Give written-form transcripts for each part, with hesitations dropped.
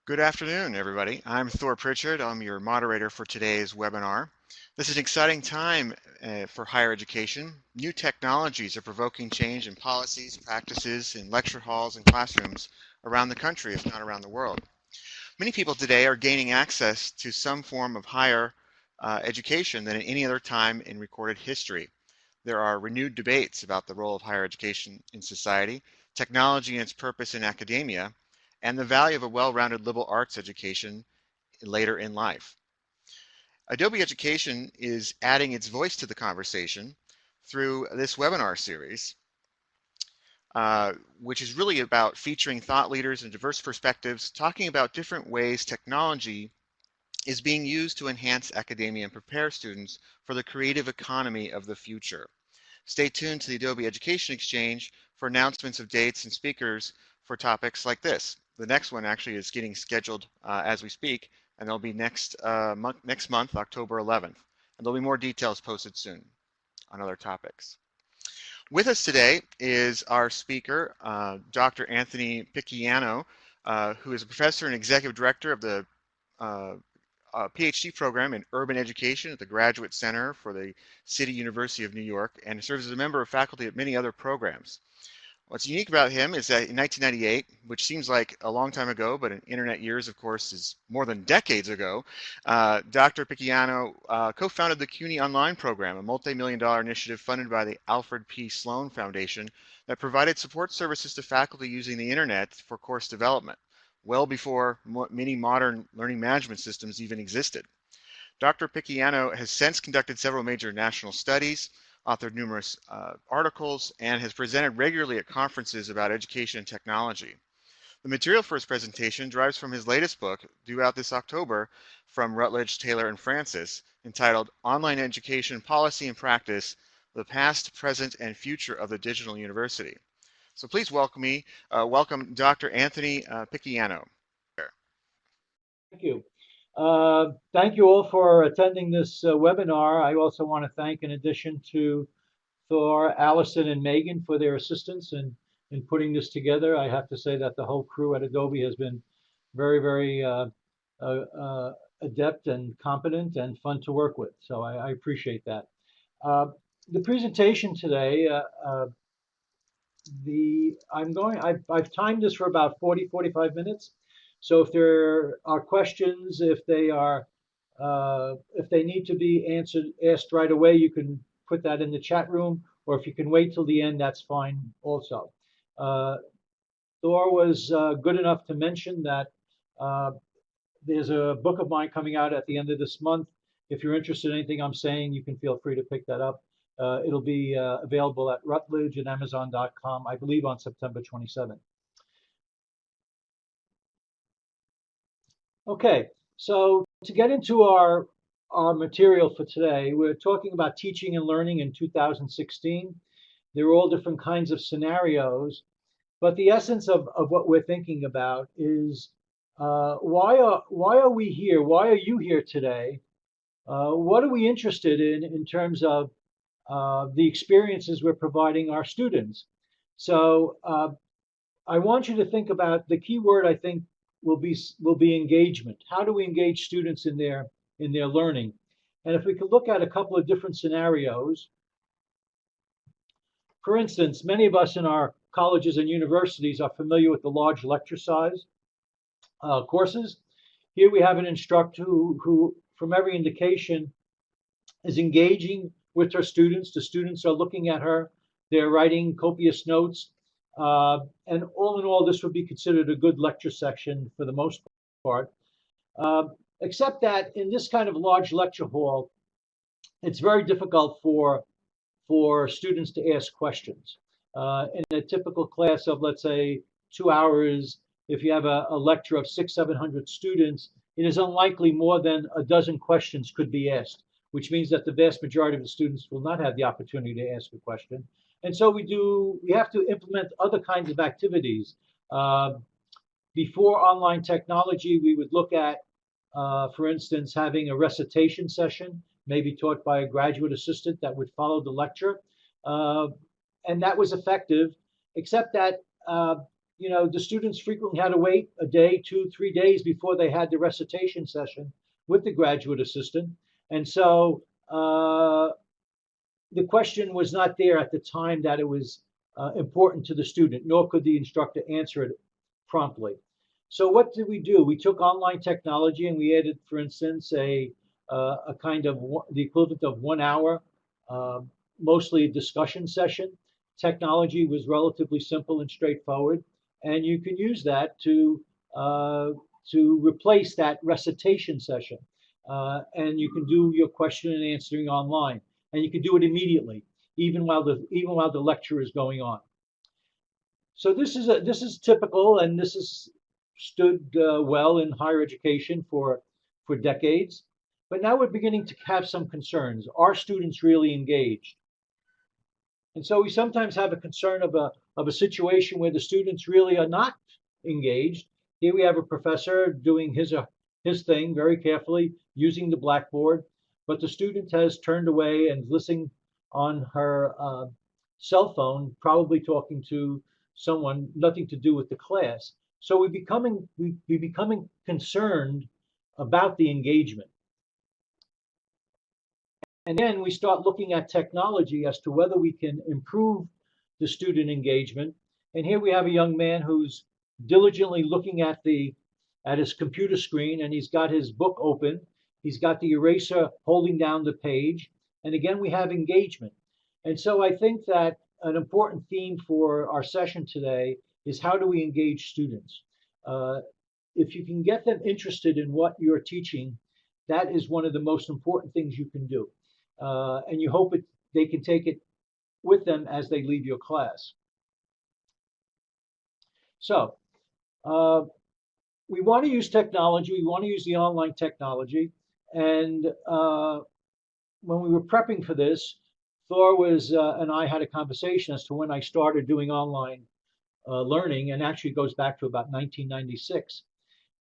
Good afternoon, everybody. I'm Thor Pritchard. I'm your moderator for today's webinar. This is an exciting time for higher education. New technologies are provoking change in policies, practices, in lecture halls and classrooms around the country, if not around the world. Many people today are gaining access to some form of higher education than at any other time in recorded history. There are renewed debates about the role of higher education in society, technology and its purpose in academia, and the value of a well-rounded liberal arts education later in life. Adobe Education is adding its voice to the conversation through this webinar series, which is really about featuring thought leaders and diverse perspectives, talking about different ways technology is being used to enhance academia and prepare students for the creative economy of the future. Stay tuned to the Adobe Education Exchange for announcements of dates and speakers for topics like this. The next one actually is getting scheduled as we speak, and there'll be next month, October 11th. And there'll be more details posted soon on other topics. With us today is our speaker, Dr. Anthony Picciano, who is a professor and executive director of the Ph.D. program in urban education at the Graduate Center for the City University of New York, and serves as a member of faculty at many other programs. What's unique about him is that in 1998, which seems like a long time ago, but in internet years, of course, is more than decades ago, Dr. Picciano co-founded the CUNY Online program, a multi-million-dollar initiative funded by the Alfred P. Sloan Foundation that provided support services to faculty using the internet for course development, well before many modern learning management systems even existed. Dr. Picciano has since conducted several major national studies, authored numerous articles, and has presented regularly at conferences about education and technology. The material for his presentation derives from his latest book, due out this October, from Routledge, Taylor, and Francis, entitled Online Education Policy and Practice, the Past, Present, and Future of the Digital University. So please welcome Dr. Anthony Picciano. Thank you. Thank you all for attending this webinar. I also want to thank, in addition to Thor, Allison, and Megan for their assistance in putting this together. I have to say that the whole crew at Adobe has been very, very adept and competent and fun to work with. So I appreciate that. The presentation today, I've timed this for about 45 minutes. So if there are questions, if they need to be asked right away, you can put that in the chat room, or if you can wait till the end, that's fine also. Thor was good enough to mention that there's a book of mine coming out at the end of this month. If you're interested in anything I'm saying, you can feel free to pick that up. It'll be available at Routledge and Amazon.com, I believe, on September 27th. Okay, so to get into our material for today, we're talking about teaching and learning in 2016. There are all different kinds of scenarios, but the essence of what we're thinking about is why are we here? Why are you here today? What are we interested in terms of the experiences we're providing our students? So I want you to think about the key word, I think, will be engagement. How do we engage students in their learning? And if we could look at a couple of different scenarios. For instance, many of us in our colleges and universities are familiar with the large lecture size courses. Here we have an instructor who, from every indication, is engaging with her students. The students are looking at her. They're writing copious notes. And all in all, this would be considered a good lecture section for the most part, except that in this kind of large lecture hall, it's very difficult for students to ask questions. In a typical class of, let's say, 2 hours, if you have a lecture of 600-700 students, it is unlikely more than a dozen questions could be asked, which means that the vast majority of the students will not have the opportunity to ask a question. And so we have to implement other kinds of activities. Before online technology, we would look at, for instance, having a recitation session, maybe taught by a graduate assistant that would follow the lecture. And that was effective, except that the students frequently had to wait a day, 2, 3 days before they had the recitation session with the graduate assistant. And so the question was not there at the time that it was important to the student, nor could the instructor answer it promptly. So what did we do? We took online technology and we added, for instance, a kind of the equivalent of 1 hour, uh, mostly a discussion session. Technology was relatively simple and straightforward, and you can use that uh, to replace that recitation session. And you can do your question and answering online, and you can do it immediately, even while the lecture is going on. So this is typical, and this has stood well in higher education for decades. But now we're beginning to have some concerns. Are students really engaged? And so we sometimes have a concern of a situation where the students really are not engaged. Here we have a professor doing his thing very carefully, using the blackboard, but the student has turned away and listening on her cell phone, probably talking to someone, nothing to do with the class. So we becoming concerned about the engagement. And then we start looking at technology as to whether we can improve the student engagement. And here we have a young man who's diligently looking at his computer screen, and he's got his book open. He's got the eraser holding down the page. And again, we have engagement. And so I think that an important theme for our session today is how do we engage students? Uh, if you can get them interested in what you're teaching, that is one of the most important things you can do. And you hope they can take it with them as they leave your class. So uh, we want to use technology. We want to use the online technology. And when we were prepping for this, Thor and I had a conversation as to when I started doing online learning, and actually goes back to about 1996.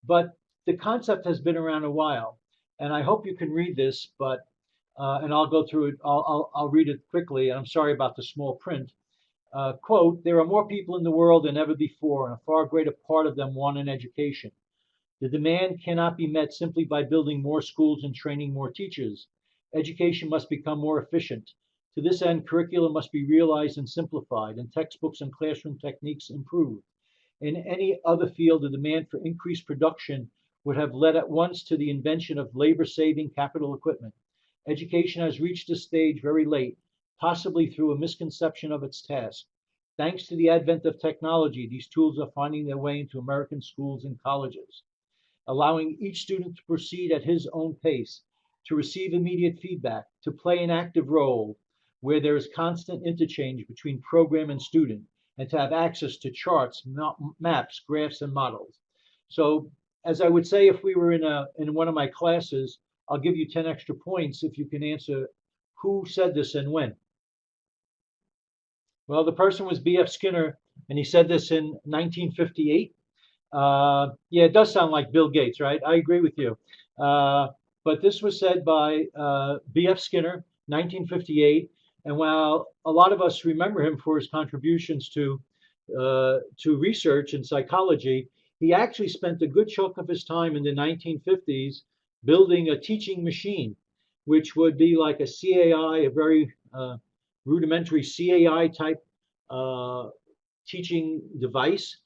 But the concept has been around a while, and I hope you can read this. But and I'll go through it. I'll read it quickly. And I'm sorry about the small print. Quote: "There are more people in the world than ever before, and a far greater part of them want an education. The demand cannot be met simply by building more schools and training more teachers. Education must become more efficient. To this end, curricula must be realized and simplified, and textbooks and classroom techniques improved. In any other field, the demand for increased production would have led at once to the invention of labor-saving capital equipment. Education has reached this stage very late, possibly through a misconception of its task. Thanks to the advent of technology, these tools are finding their way into American schools and colleges, allowing each student to proceed at his own pace, to receive immediate feedback, to play an active role where there is constant interchange between program and student, and to have access to charts, maps, graphs, and models." So, as I would say if we were in one of my classes, I'll give you 10 extra points if you can answer who said this and when. Well, the person was B.F. Skinner, and he said this in 1958. Yeah, it does sound like Bill Gates, right? I agree with you. But this was said by B.F. Skinner, 1958. And while a lot of us remember him for his contributions to research and psychology, he actually spent a good chunk of his time in the 1950s building a teaching machine, which would be like a CAI, a very rudimentary CAI type teaching device.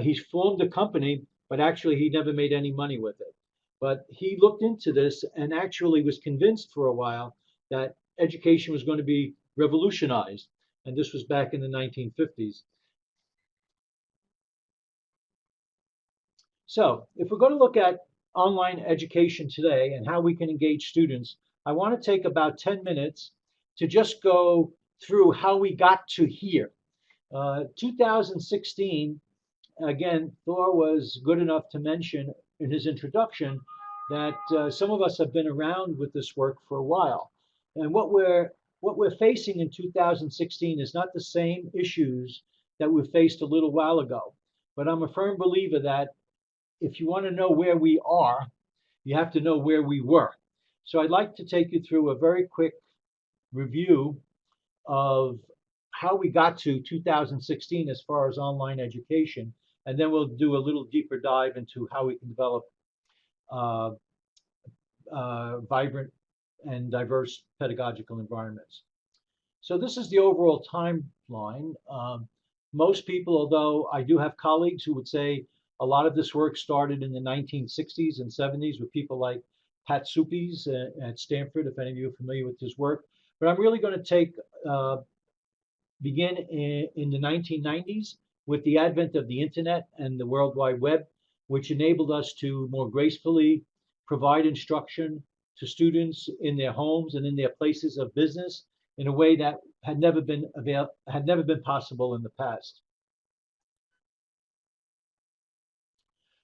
He formed a company, but actually he never made any money with it. But he looked into this and actually was convinced for a while that education was going to be revolutionized. And this was back in the 1950s. So if we're going to look at online education today and how we can engage students, I want to take about 10 minutes to just go through how we got to here. 2016, again, Thor was good enough to mention in his introduction that some of us have been around with this work for a while. And what we're facing in 2016 is not the same issues that we faced a little while ago. But I'm a firm believer that if you want to know where we are, you have to know where we were. So I'd like to take you through a very quick review of how we got to 2016 as far as online education, and then we'll do a little deeper dive into how we can develop uh, vibrant and diverse pedagogical environments. So this is the overall timeline. Most people, although I do have colleagues who would say a lot of this work started in the 1960s and 70s with people like Pat Supes at Stanford, if any of you are familiar with his work. But I'm really going to begin in the 1990s with the advent of the internet and the World Wide Web, which enabled us to more gracefully provide instruction to students in their homes and in their places of business in a way that had never been possible in the past.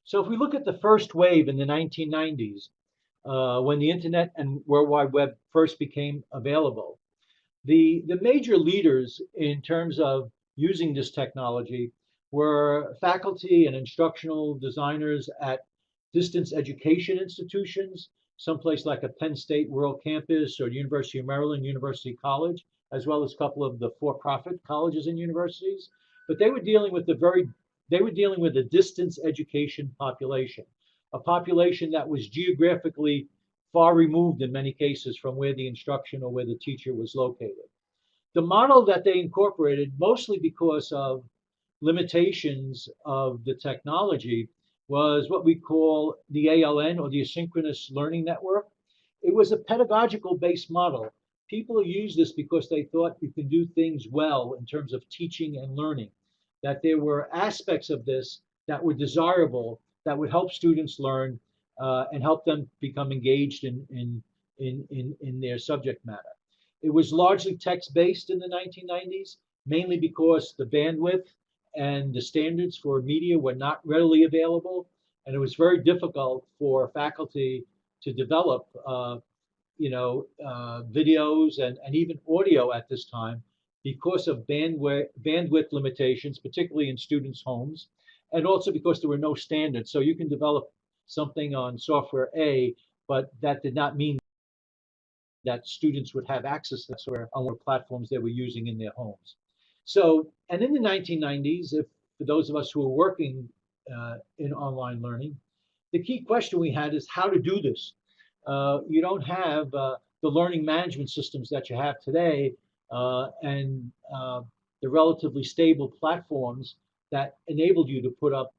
So if we look at the first wave in the 1990s, when the internet and World Wide Web first became available, the major leaders in terms of using this technology were faculty and instructional designers at distance education institutions, someplace like a Penn State World Campus or University of Maryland University College, as well as a couple of the for-profit colleges and universities. But they were dealing with a distance education population, a population that was geographically far removed in many cases from where the instruction or where the teacher was located. The model that they incorporated, mostly because of limitations of the technology, was what we call the ALN, or the Asynchronous Learning Network. It was a pedagogical based model. People use this because they thought you can do things well in terms of teaching and learning, that there were aspects of this that were desirable, that would help students learn and help them become engaged in their subject matter. It was largely text-based in the 1990s, mainly because the bandwidth and the standards for media were not readily available, and it was very difficult for faculty to develop, videos and even audio at this time because of bandwidth limitations, particularly in students' homes, and also because there were no standards. So you can develop something on software A, but that did not mean that students would have access to that software on what platforms they were using in their homes. So, and in the 1990s, if for those of us who were working in online learning, the key question we had is how to do this. You don't have the learning management systems that you have today and the relatively stable platforms that enabled you to put up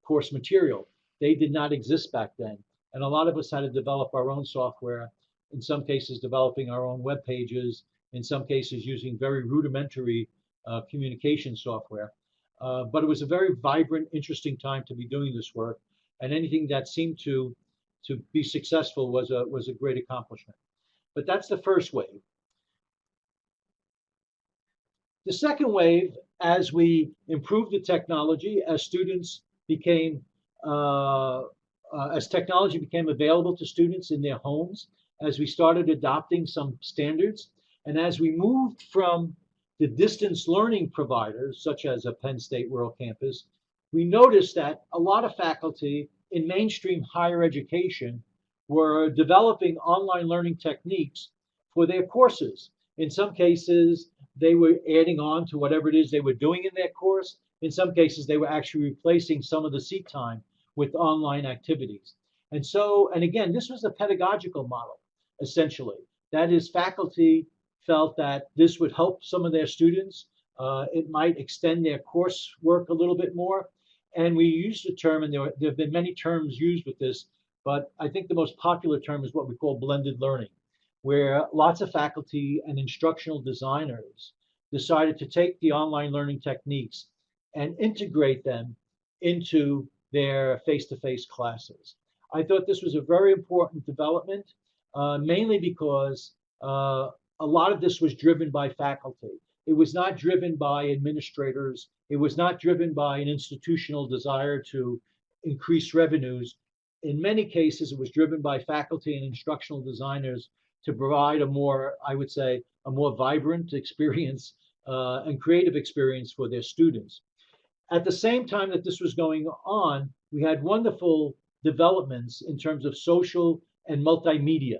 course material. They did not exist back then. And a lot of us had to develop our own software, in some cases developing our own web pages, in some cases using very rudimentary communication software. But it was a very vibrant, interesting time to be doing this work, and anything that seemed to be successful was a great accomplishment. But that's the first wave. The second wave, as we improved the technology, as students became as technology became available to students in their homes, as we started adopting some standards, and as we moved from the distance learning providers, such as a Penn State World Campus, we noticed that a lot of faculty in mainstream higher education were developing online learning techniques for their courses. In some cases, they were adding on to whatever it is they were doing in their course. In some cases, they were actually replacing some of the seat time with online activities. And so, and again, this was a pedagogical model, essentially. That is, faculty felt that this would help some of their students. It might extend their coursework a little bit more. And we used the term, and there have been many terms used with this, but I think the most popular term is what we call blended learning, where lots of faculty and instructional designers decided to take the online learning techniques and integrate them into their face-to-face classes. I thought this was a very important development, mainly because a lot of this was driven by faculty. It was not driven by administrators. It was not driven by an institutional desire to increase revenues. In many cases, it was driven by faculty and instructional designers to provide a more, I would say, a more vibrant experience and creative experience for their students. At the same time that this was going on, we had wonderful developments in terms of social and multimedia.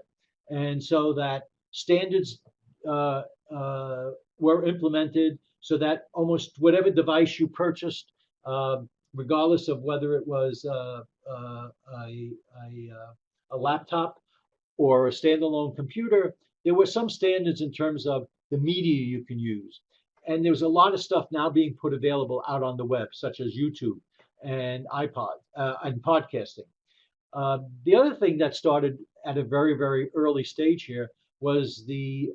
And so that standards were implemented so that almost whatever device you purchased regardless of whether it was a laptop or a standalone computer, there were some standards in terms of the media you can use. And there's a lot of stuff now being put available out on the web, such as YouTube and iPod and podcasting. The other thing that started at a very, very early stage here was the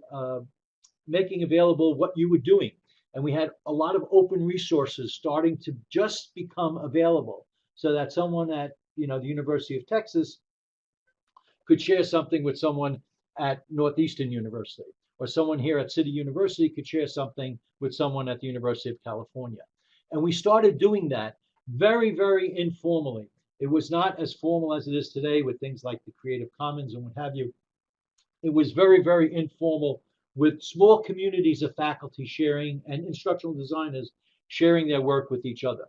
making available what you were doing. And we had a lot of open resources starting to just become available so that someone at the University of Texas could share something with someone at Northeastern University, or someone here at City University could share something with someone at the University of California. And we started doing that very, very informally. It was not as formal as it is today with things like the Creative Commons and what have you. It was very, very informal with small communities of faculty sharing and instructional designers sharing their work with each other.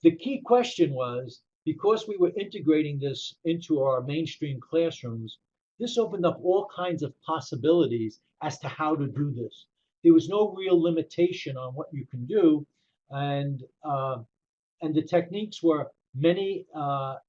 The key question was, because we were integrating this into our mainstream classrooms, this opened up all kinds of possibilities as to how to do this. There was no real limitation on what you can do, and the techniques were many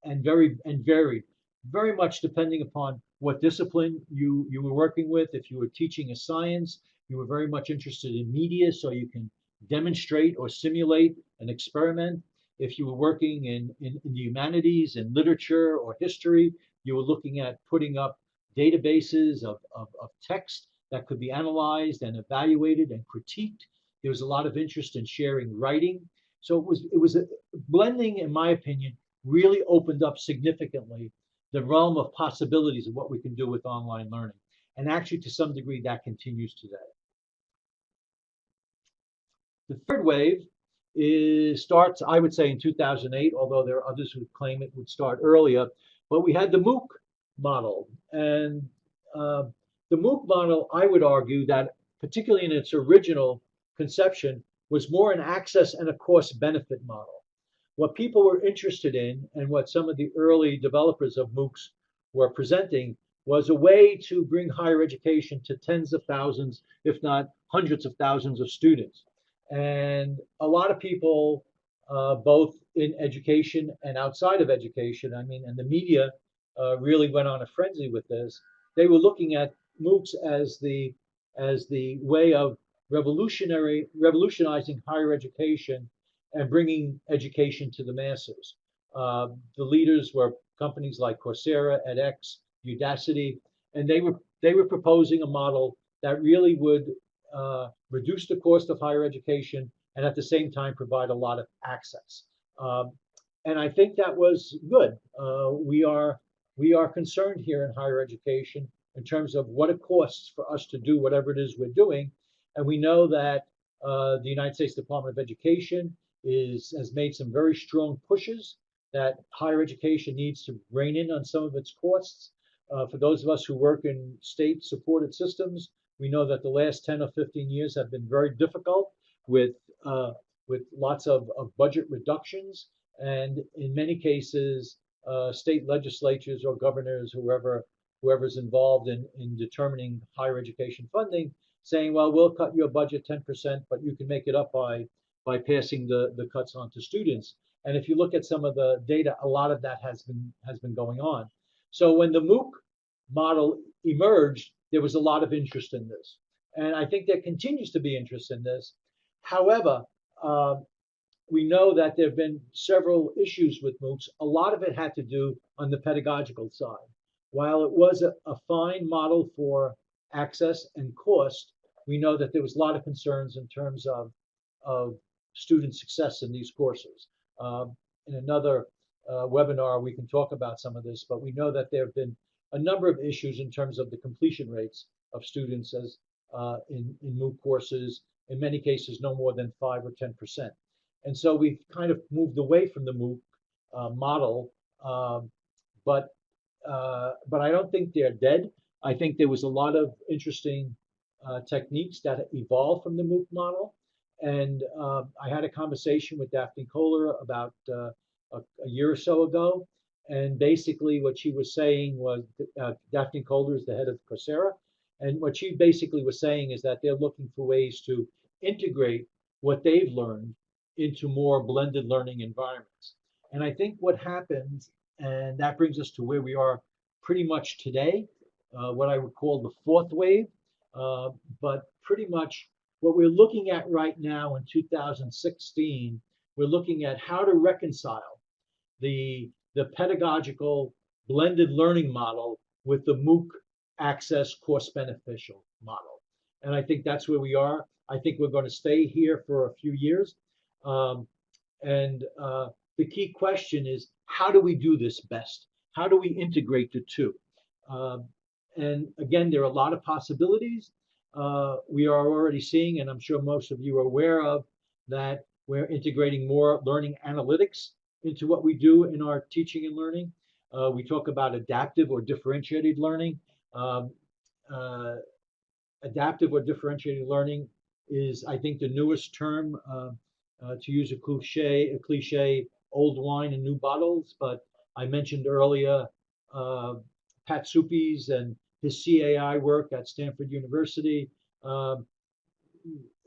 and varied, very much depending upon what discipline you were working with. If you were teaching a science, you were very much interested in media, so you can demonstrate or simulate an experiment. If you were working in the humanities and literature or history, you were looking at putting up databases of text that could be analyzed and evaluated and critiqued. There was a lot of interest in sharing writing. So it was a blending, in my opinion, really opened up significantly the realm of possibilities of what we can do with online learning. And actually, to some degree, that continues today. The third wave starts, I would say, in 2008, although there are others who claim it would start earlier. But we had the Mooc model. And the Mooc model, I would argue that, particularly in its original conception, was more an access and a cost benefit model. What people were interested in, and what some of the early developers of MOOCs were presenting, was a way to bring higher education to tens of thousands, if not hundreds of thousands of students. And a lot of people, both in education and outside of education, I mean, and the media really went on a frenzy with this. They were looking at MOOCs as the way of revolutionizing higher education and bringing education to the masses. The leaders were companies like Coursera, edX, Udacity, and they were proposing a model that really would reduce the cost of higher education and at the same time provide a lot of access. And I think that was good. We are concerned here in higher education in terms of what it costs for us to do whatever it is we're doing, and we know that the United States Department of Education has made some very strong pushes that higher education needs to rein in on some of its costs. For those of us who work in state-supported systems, we know that the last 10 or 15 years have been very difficult with lots of budget reductions, and in many cases, state legislatures or governors, whoever's involved in determining higher education funding, saying, well, we'll cut your budget 10%, but you can make it up by passing the cuts on to students. And if you look at some of the data, a lot of that has been going on. So when the Mooc model emerged, there was a lot of interest in this. And I think there continues to be interest in this. However, we know that there have been several issues with MOOCs. A lot of it had to do on the pedagogical side. While it was a fine model for access and cost, we know that there was a lot of concerns in terms of student success in these courses. In another webinar, we can talk about some of this, but we know that there have been a number of issues in terms of the completion rates of students as in MOOC courses, in many cases no more than 5 or 10%. And so we've kind of moved away from the MOOC model, but I don't think they're dead. I think there was a lot of interesting techniques that evolved from the MOOC model. And I had a conversation with Daphne Kohler about a year or so ago. And basically what she was saying was, Daphne Kohler is the head of Coursera. And what she basically was saying is that they're looking for ways to integrate what they've learned into more blended learning environments. And I think what happens, and that brings us to where we are pretty much today, what I would call the fourth wave, uh, but pretty much what we're looking at right now in 2016, we're looking at how to reconcile the pedagogical blended learning model with the Mooc access course beneficial model. And I think that's where we are. I think we're going to stay here for a few years. Um, and the key question is, how do we do this best? How do we integrate the two? Um, and again, there are a lot of possibilities. We are already seeing, and I'm sure most of you are aware of, that we're integrating more learning analytics into what we do in our teaching and learning. We talk about adaptive or differentiated learning. Um, uh, Adaptive or differentiated learning is, I think, the newest term, to use a cliche, old wine in new bottles. But I mentioned earlier Pat Suppi's and his CAI work at Stanford University. Um,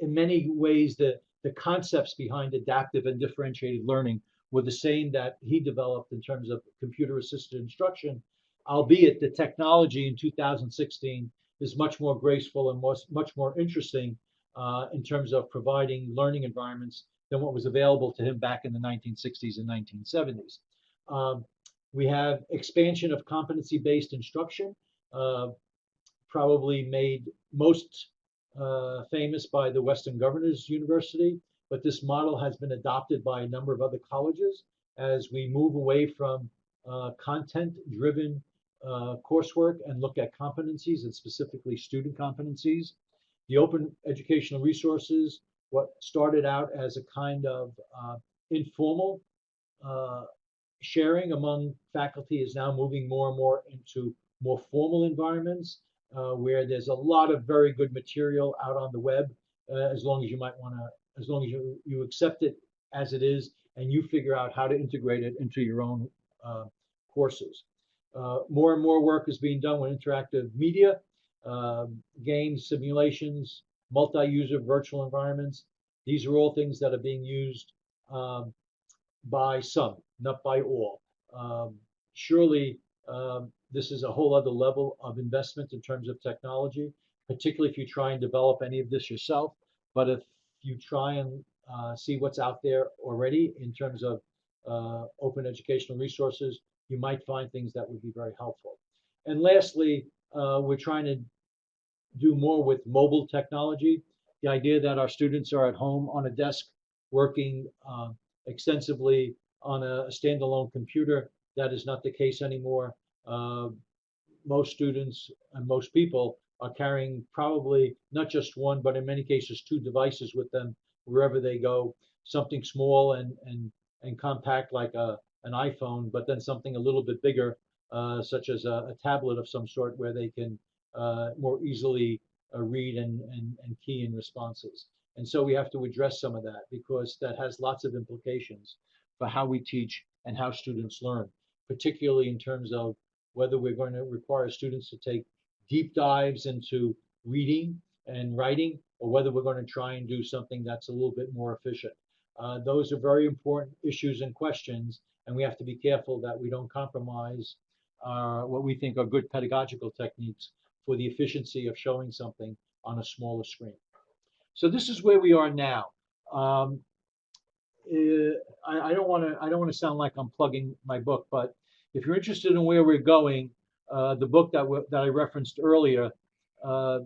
in many ways, the concepts behind adaptive and differentiated learning were the same that he developed in terms of computer assisted instruction, albeit the technology in 2016 is much more graceful and much more interesting in terms of providing learning environments than what was available to him back in the 1960s and 1970s. Um, we have expansion of competency-based instruction, uh, probably made most famous by the Western Governors University, but this model has been adopted by a number of other colleges as we move away from content-driven coursework and look at competencies and specifically student competencies. The open educational resources, what started out as a kind of informal uh, sharing among faculty is now moving more and more into more formal environments where there's a lot of very good material out on the web, as long as you might want to, as long as you accept it as it is and you figure out how to integrate it into your own uh, courses. More and more work is being done with interactive media, games, simulations, multi-user virtual environments. These are all things that are being used um, by some, not by all. Surely, this is a whole other level of investment in terms of technology, particularly if you try and develop any of this yourself. But if you try and see what's out there already in terms of open educational resources, you might find things that would be very helpful. And lastly, we're trying to do more with mobile technology. The idea that our students are at home on a desk working extensively on a standalone computer, that is not the case anymore. Uh, Most students and most people are carrying probably not just one, but in many cases two devices with them wherever they go. Something small and compact like an iPhone, but then something a little bit bigger, such as a tablet of some sort, where they can more easily read and key in responses. And so we have to address some of that because that has lots of implications for how we teach and how students learn, particularly in terms of whether we're going to require students to take deep dives into reading and writing, or whether we're going to try and do something that's a little bit more efficient. Those are very important issues and questions, and we have to be careful that we don't compromise what we think are good pedagogical techniques for the efficiency of showing something on a smaller screen. So this is where we are now. Um, I don't want to sound like I'm plugging my book, but if you're interested in where we're going, the book that I referenced earlier uh,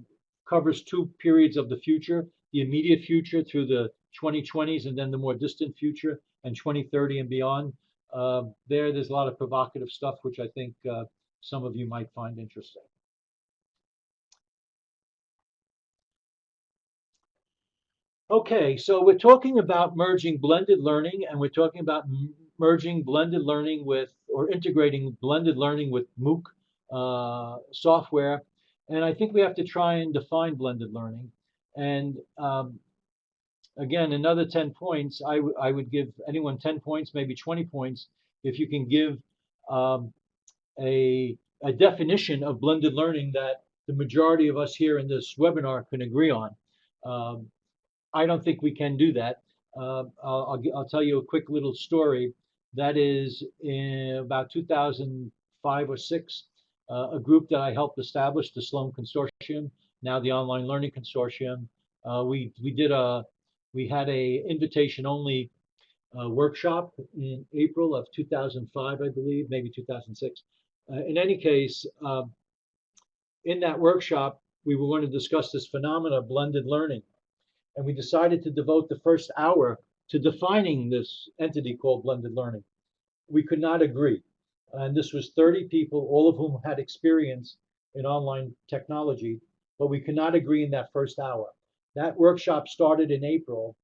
covers two periods of the future: the immediate future through the 2020s, and then the more distant future and 2030 and beyond. There's a lot of provocative stuff which I think some of you might find interesting. Okay, so we're talking about merging blended learning, and we're talking about merging blended learning with, or integrating blended learning with Mooc software. And I think we have to try and define blended learning. And again, another 10 points, I would give anyone 10 points, maybe 20 points, if you can give um, a definition of blended learning that the majority of us here in this webinar can agree on. Um, I don't think we can do that. I'll tell you a quick little story. That is in about 2005 or six, a group that I helped establish, the Sloan Consortium, now the Online Learning Consortium. We had a invitation only workshop in April of 2005, I believe, maybe 2006. In any case, in that workshop, we were going to discuss this phenomena of blended learning. And we decided to devote the first hour to defining this entity called blended learning. We could not agree. And this was 30 people, all of whom had experience in online technology, but we could not agree in that first hour. That workshop started in April,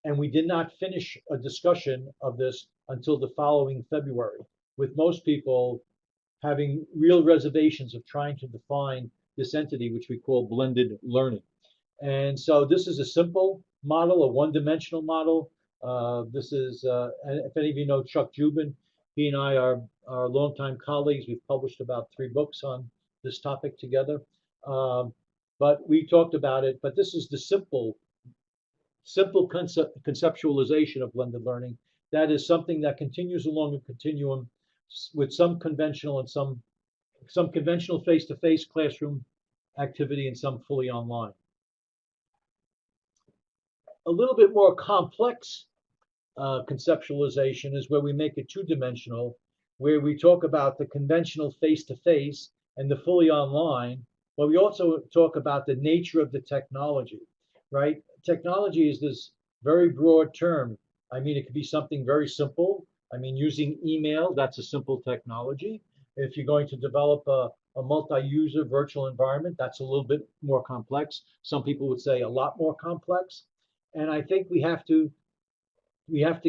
and we did not finish a discussion of this until the following February, with most people having real reservations of trying to define this entity, which we call blended learning. And so this is a simple model, a one-dimensional model. If any of you know Chuck Jubin, he and I are longtime colleagues. We've published about 3 books on this topic together. But we talked about it, but this is the simple conceptualization of blended learning. That is something that continues along a continuum with some conventional and some conventional face-to-face classroom activity and some fully online. A little bit more complex conceptualization is where we make it two-dimensional, where we talk about the conventional face-to-face and the fully online, but we also talk about the nature of the technology, right? Technology is this very broad term. I mean, it could be something very simple. I mean, using email, that's a simple technology. If you're going to develop a multi-user virtual environment, that's a little bit more complex. Some people would say a lot more complex. And I think we have to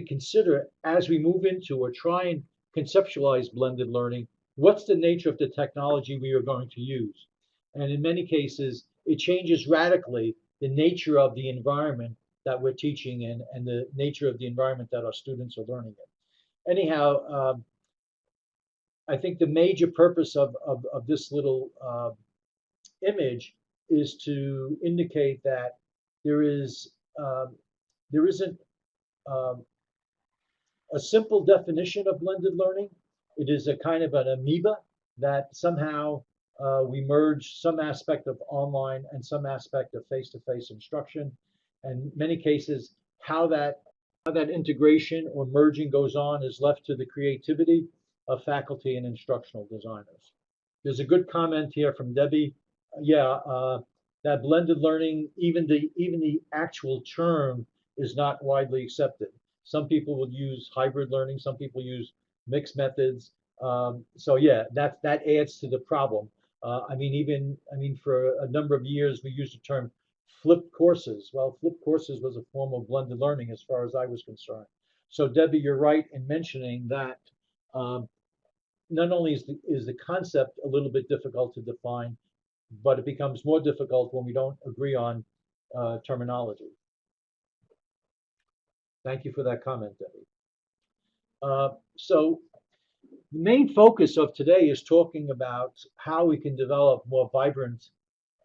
consider, as we move into or try and conceptualize blended learning, what's the nature of the technology we are going to use? And in many cases, it changes radically the nature of the environment that we're teaching in and the nature of the environment that our students are learning in. Anyhow, I think the major purpose of this little image is to indicate that there isn't a simple definition of blended learning. It is a kind of an amoeba that somehow we merge some aspect of online and some aspect of face-to-face instruction. And in many cases, how that integration or merging goes on is left to the creativity of faculty and instructional designers. There's a good comment here from Debbie. That blended learning, even the actual term is not widely accepted. Some people would use hybrid learning. Some people use mixed methods. So yeah, that adds to the problem. I mean, for a number of years we used the term flipped courses. Well, flipped courses was a form of blended learning as far as I was concerned. So Debbie, you're right in mentioning that not only is the concept a little bit difficult to define, but it becomes more difficult when we don't agree on terminology. Thank you for that comment, Debbie. So the main focus of today is talking about how we can develop more vibrant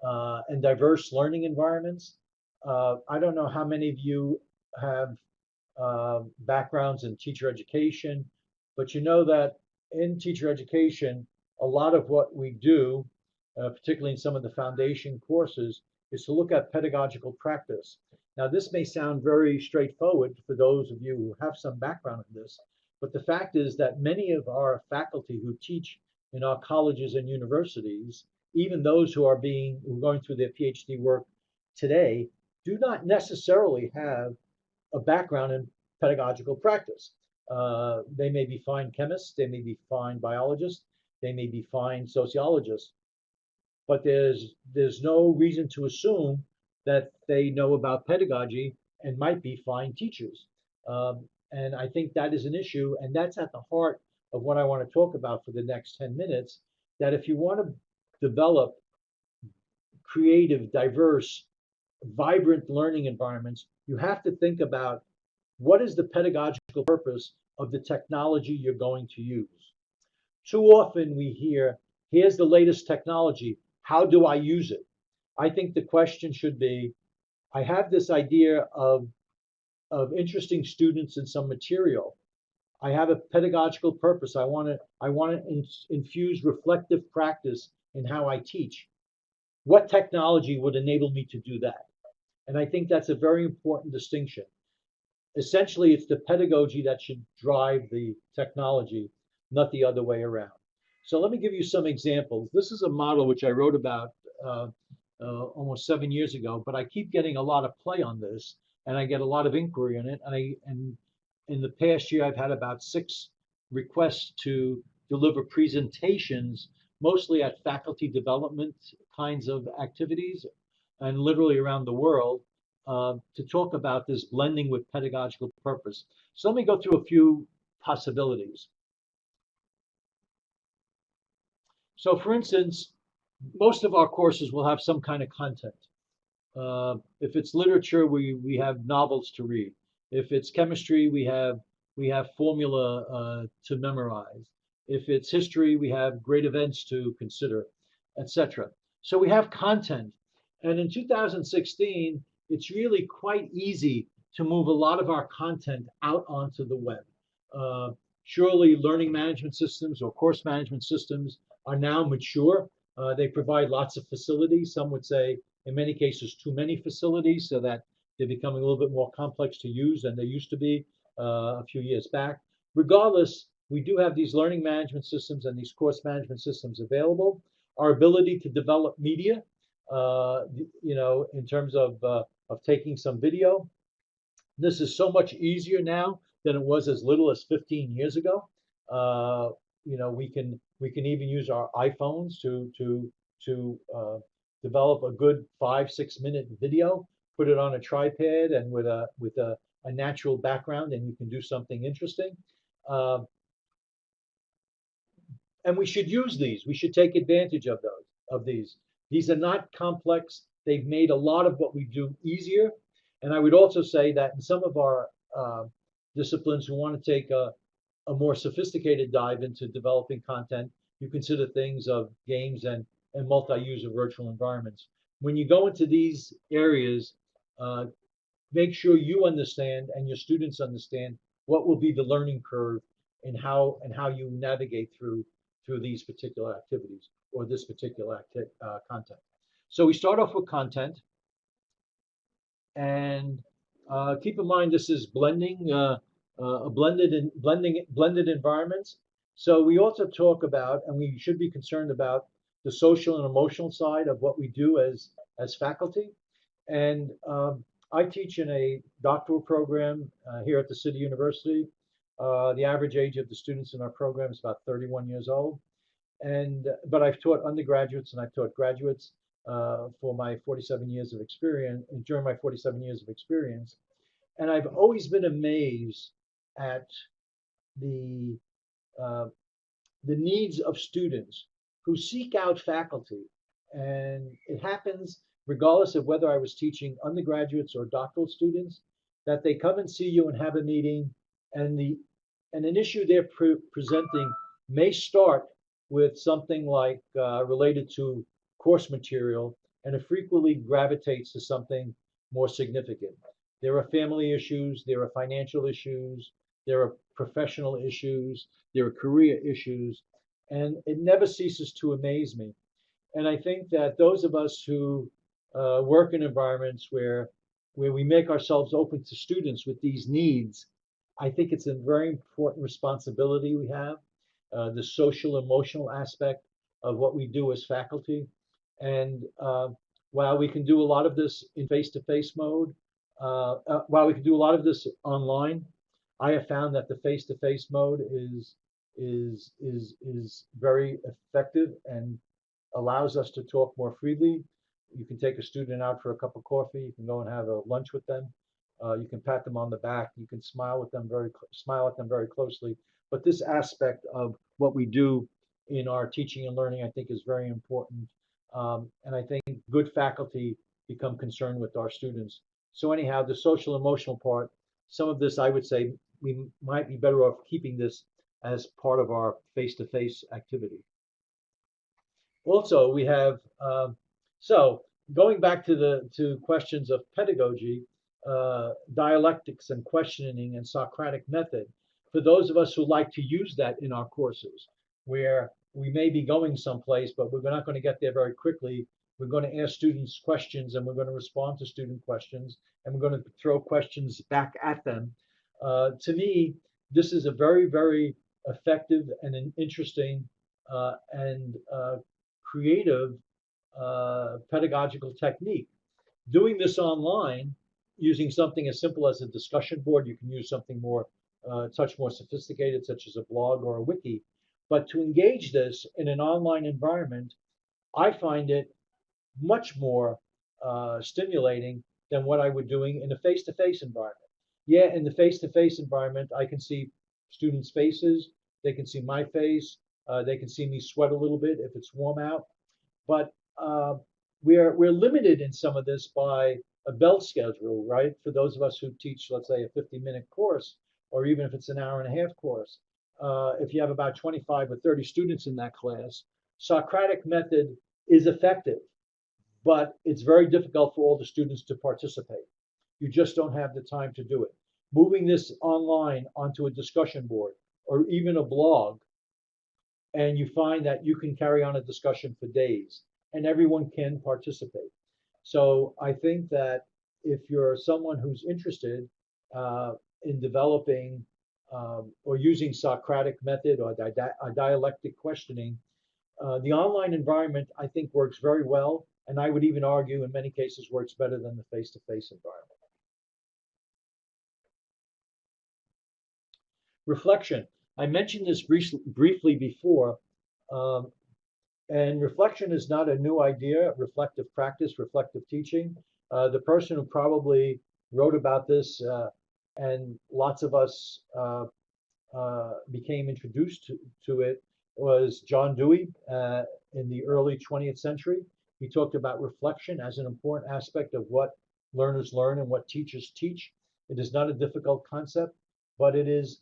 and diverse learning environments. I don't know how many of you have backgrounds in teacher education, but you know that in teacher education, a lot of what we do, particularly in some of the foundation courses, is to look at pedagogical practice. Now, this may sound very straightforward for those of you who have some background in this, but the fact is that many of our faculty who teach in our colleges and universities, even those who are going through their PhD work today, do not necessarily have a background in pedagogical practice. They may be fine chemists, they may be fine biologists, they may be fine sociologists, but there's no reason to assume that they know about pedagogy and might be fine teachers. And I think that is an issue, and that's at the heart of what I want to talk about for the next 10 minutes, that if you want to develop creative, diverse, vibrant learning environments, you have to think about what is the pedagogical purpose of the technology you're going to use. Too often we hear, here's the latest technology, how do I use it? I think the question should be, I have this idea of of interesting students in some material. I have a pedagogical purpose. I want to infuse reflective practice in how I teach. What technology would enable me to do that? And I think that's a very important distinction. Essentially, it's the pedagogy that should drive the technology, not the other way around. So let me give you some examples. This is a model which I wrote about uh, almost 7 years ago, but I keep getting a lot of play on this, and I get a lot of inquiry on it. And in the past year, I've had about 6 requests to deliver presentations, mostly at faculty development kinds of activities, and literally around the world, to talk about this blending with pedagogical purpose. So let me go through a few possibilities. So, for instance, most of our courses will have some kind of content. If it's literature, we have novels to read. If it's chemistry, we have formula to memorize. If it's history, we have great events to consider, etc. So we have content. And in 2016, it's really quite easy to move a lot of our content out onto the web. Uh, Surely learning management systems or course management systems are now mature. They provide lots of facilities. Some would say, in many cases, too many facilities, so that they're becoming a little bit more complex to use than they used to be a few years back. Regardless, we do have these learning management systems and these course management systems available. Our ability to develop media, in terms of taking some video, this is so much easier now than it was as little as 15 years ago. We can even use our iPhones to develop a good 5-6 minute video, put it on a tripod and with a natural background, and you can do something interesting. Uh, and we should use these. We should take advantage of these. These are not complex. They've made a lot of what we do easier. And I would also say that in some of our disciplines who want to take a more sophisticated dive into developing content, you consider things of games and multi-user virtual environments. When you go into these areas, uh, make sure you understand and your students understand what will be the learning curve and how you navigate through these particular activities or this particular content. So we start off with content, and keep in mind this is blending, a blended environments. So we also talk about, and we should be concerned about, the social and emotional side of what we do as faculty. And I teach in a doctoral program here at the City University. The average age of the students in our program is about 31 years old. But I've taught undergraduates and I've taught graduates for my 47 years of experience, during my 47 years of experience. And I've always been amazed at the uh, the needs of students who seek out faculty. And it happens regardless of whether I was teaching undergraduates or doctoral students, that they come and see you and have a meeting, and an issue they're presenting may start with something like related to course material, and it frequently gravitates to something more significant. There are family issues, there are financial issues, there are professional issues, there are career issues, and it never ceases to amaze me. And I think that those of us who work in environments where we make ourselves open to students with these needs, I think it's a very important responsibility we have, the social emotional aspect of what we do as faculty. And while we can do a lot of this in face-to-face mode, while we can do a lot of this online, I have found that the face-to-face mode is very effective and allows us to talk more freely. You can take a student out for a cup of coffee. You can go and have a lunch with them. You can pat them on the back. You can smile at them very closely. But this aspect of what we do in our teaching and learning, I think, is very important. And I think good faculty become concerned with our students. So anyhow, the social emotional part, some of this I would say we might be better off keeping this as part of our face-to-face activity. Also, we have so going back to questions of pedagogy. dialectics and questioning and Socratic method for those of us who like to use that in our courses, where we may be going someplace, but we're not going to get there very quickly. We're going to ask students questions and we're going to respond to student questions and we're going to throw questions back at them. To me, this is a very, very effective and an interesting and creative pedagogical technique. Doing this online using something as simple as a discussion board, you can use something more touch more sophisticated, such as a blog or a wiki. But to engage this in an online environment, I find it much more stimulating than what I would doing in a face-to-face environment. Yeah, in the face-to-face environment, I can see students' faces, they can see my face, they can see me sweat a little bit if it's warm out. But we're limited in some of this by a bell schedule, right? For those of us who teach, let's say, a 50-minute course, or even if it's an hour and a half course, if you have about 25 or 30 students in that class, Socratic method is effective, but it's very difficult for all the students to participate. You just don't have the time to do it. Moving this online onto a discussion board or even a blog, and you find that you can carry on a discussion for days and everyone can participate. So I think that if you're someone who's interested in developing or using Socratic method or dialectic questioning, the online environment I think works very well, and I would even argue in many cases works better than the face-to-face environment. Reflection. I mentioned this briefly before, um, and reflection is not a new idea. Reflective practice, reflective teaching. The person who probably wrote about this, and lots of us became introduced to it, was John Dewey in the early 20th century. He talked about reflection as an important aspect of what learners learn and what teachers teach. It is not a difficult concept, but it is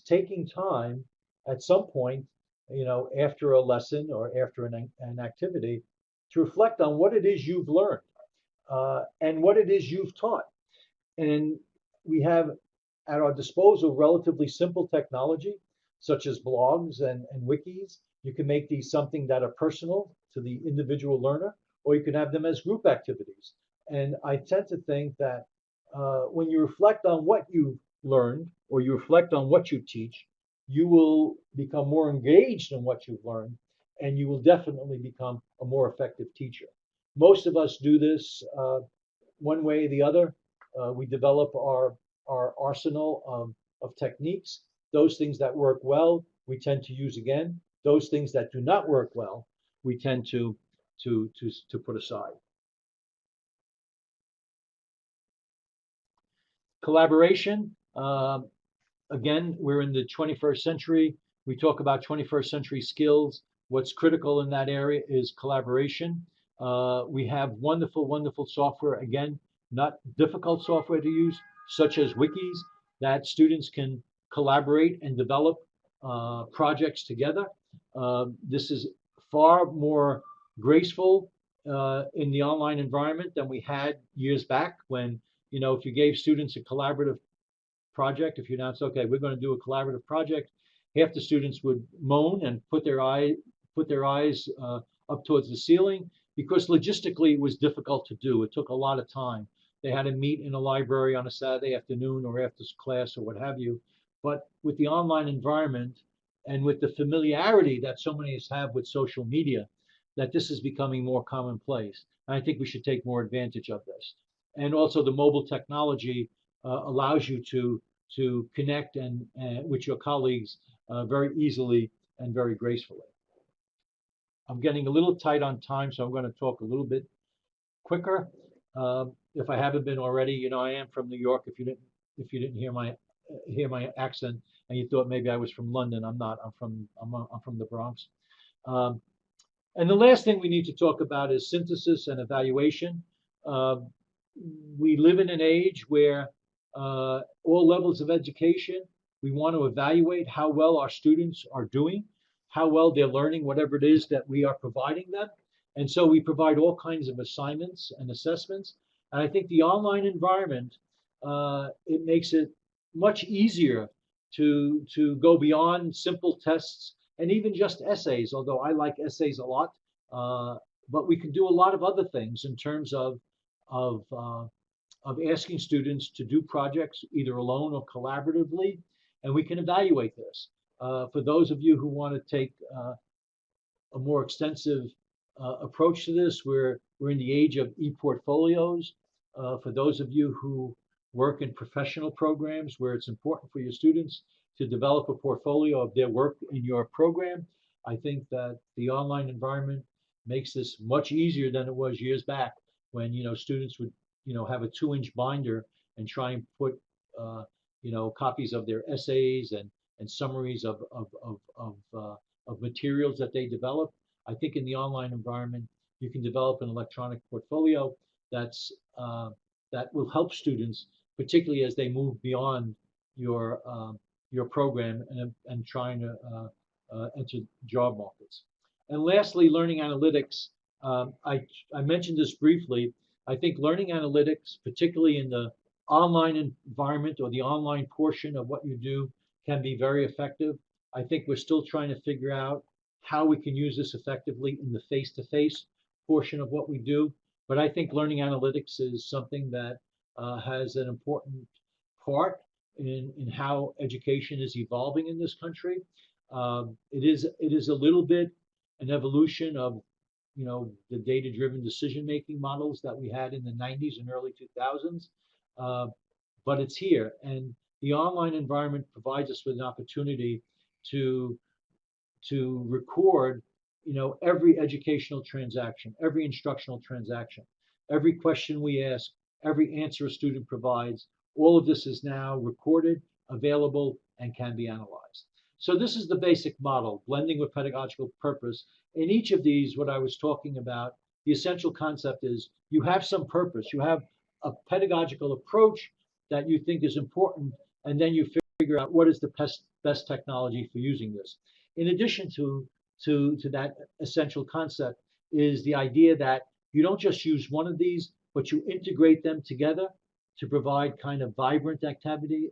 taking time at some point, after a lesson or after an activity, to reflect on what it is you've learned and what it is you've taught. And we have at our disposal relatively simple technology, such as blogs and wikis. You can make these something that are personal to the individual learner, or you can have them as group activities. And I tend to think that when you reflect on what you've learned or you reflect on what you teach, you will become more engaged in what you've learned, and you will definitely become a more effective teacher. Most of us do this one way or the other. We develop our arsenal of techniques. Those things that work well, we tend to use again. Those things that do not work well, we tend to put aside. Collaboration. Again, we're in the 21st century. We talk about 21st century skills. What's critical in that area is collaboration. We have wonderful, wonderful software. Again, not difficult software to use, such as wikis, that students can collaborate and develop projects together. This is far more graceful in the online environment than we had years back when, if you gave students a collaborative project, if you announced, okay, we're going to do a collaborative project, half the students would moan and put their eyes up towards the ceiling because logistically it was difficult to do. It took a lot of time. They had to meet in a library on a Saturday afternoon or after class or what have you. But with the online environment and with the familiarity that so many of us have with social media, that this is becoming more commonplace. And I think we should take more advantage of this. And also the mobile technology allows you to connect and with your colleagues very easily and very gracefully. I'm getting a little tight on time, so I'm going to talk a little bit quicker. If I haven't been already, I am from New York. If you didn't hear my accent and you thought maybe I was from London, I'm not. I'm from the Bronx. And the last thing we need to talk about is synthesis and evaluation. We live in an age where all levels of education, we want to evaluate how well our students are doing, how well they're learning whatever it is that we are providing them. And so we provide all kinds of assignments and assessments. And I think the online environment, it makes it much easier to go beyond simple tests and even just essays, although I like essays a lot. Uh, but we can do a lot of other things in terms of uh, of asking students to do projects either alone or collaboratively, and we can evaluate this. For those of you who want to take a more extensive approach to this, we're in the age of e-portfolios. For those of you who work in professional programs where it's important for your students to develop a portfolio of their work in your program, I think that the online environment makes this much easier than it was years back when students would have a 2-inch binder and try and put copies of their essays and summaries of materials that they develop. I think in the online environment, you can develop an electronic portfolio that's that will help students, particularly as they move beyond your program and trying to enter job markets. And lastly, learning analytics. I mentioned this briefly. I think learning analytics, particularly in the online environment or the online portion of what you do, can be very effective. I think we're still trying to figure out how we can use this effectively in the face-to-face portion of what we do. But I think learning analytics is something that has an important part in how education is evolving in this country. It is a little bit an evolution of the data-driven decision-making models that we had in the 90s and early 2000s, uh, but it's here, and the online environment provides us with an opportunity to record, every educational transaction, every instructional transaction, every question we ask, every answer a student provides. All of this is now recorded, available, and can be analyzed. So this is the basic model, blending with pedagogical purpose. In each of these, what I was talking about, the essential concept is you have some purpose, you have a pedagogical approach that you think is important, and then you figure out what is the best technology for using this. In addition to that essential concept is the idea that you don't just use one of these, but you integrate them together to provide kind of vibrant activities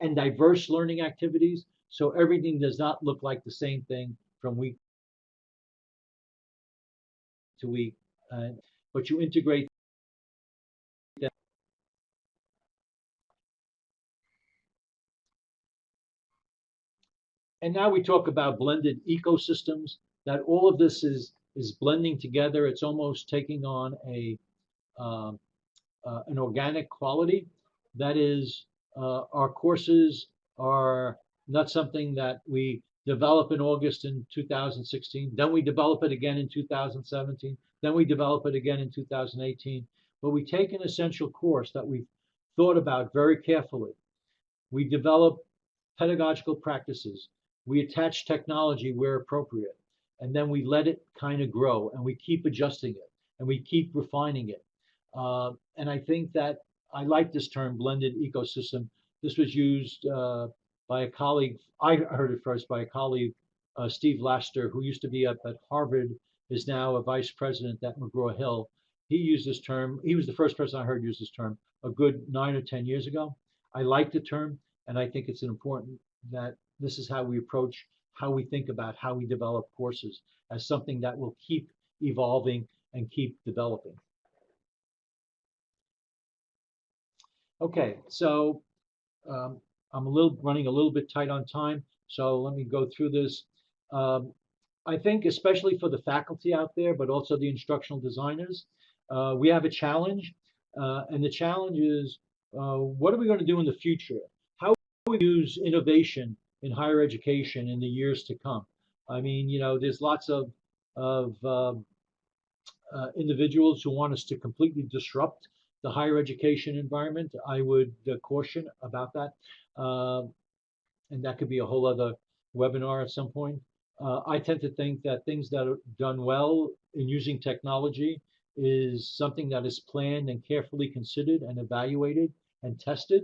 and diverse learning activities. So everything does not look like the same thing from week to week, but you integrate them. And now we talk about blended ecosystems, that all of this is blending together. It's almost taking on um, an organic quality. That is, our courses are not something that we develop in August in 2016, then we develop it again in 2017, then we develop it again in 2018. But we take an essential course that we've thought about very carefully. We develop pedagogical practices. We attach technology where appropriate. And then we let it kind of grow and we keep adjusting it and we keep refining it. And I think that I like this term, blended ecosystem. This was used by a colleague. I heard it first by a colleague, Steve Laster, who used to be up at Harvard, is now a vice president at McGraw-Hill. He used this term. He was the first person I heard use this term a good 9 or 10 years ago. I like the term, and I think it's important that this is how we approach, how we think about how we develop courses as something that will keep evolving and keep developing. Okay, so I'm running a little bit tight on time, so let me go through this. Um, I think especially for the faculty out there, but also the instructional designers, we have a challenge, and the challenge is what are we going to do in the future? How do we use innovation in higher education in the years to come? I mean, there's lots of individuals who want us to completely disrupt the higher education environment. I would caution about that. And that could be a whole other webinar at some point. I tend to think that things that are done well in using technology is something that is planned and carefully considered and evaluated and tested.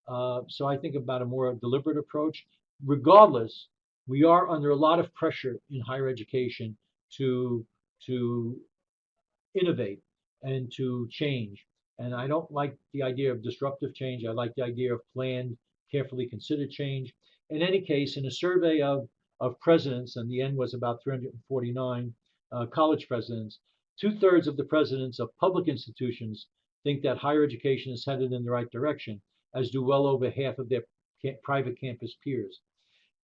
So I think about a more deliberate approach. Regardless, we are under a lot of pressure in higher education to innovate and to change. And I don't like the idea of disruptive change. I like the idea of planned, carefully considered change. In any case, in a survey of presidents, and the end was about 349 college presidents, two-thirds of the presidents of public institutions think that higher education is headed in the right direction, as do well over half of their private campus peers.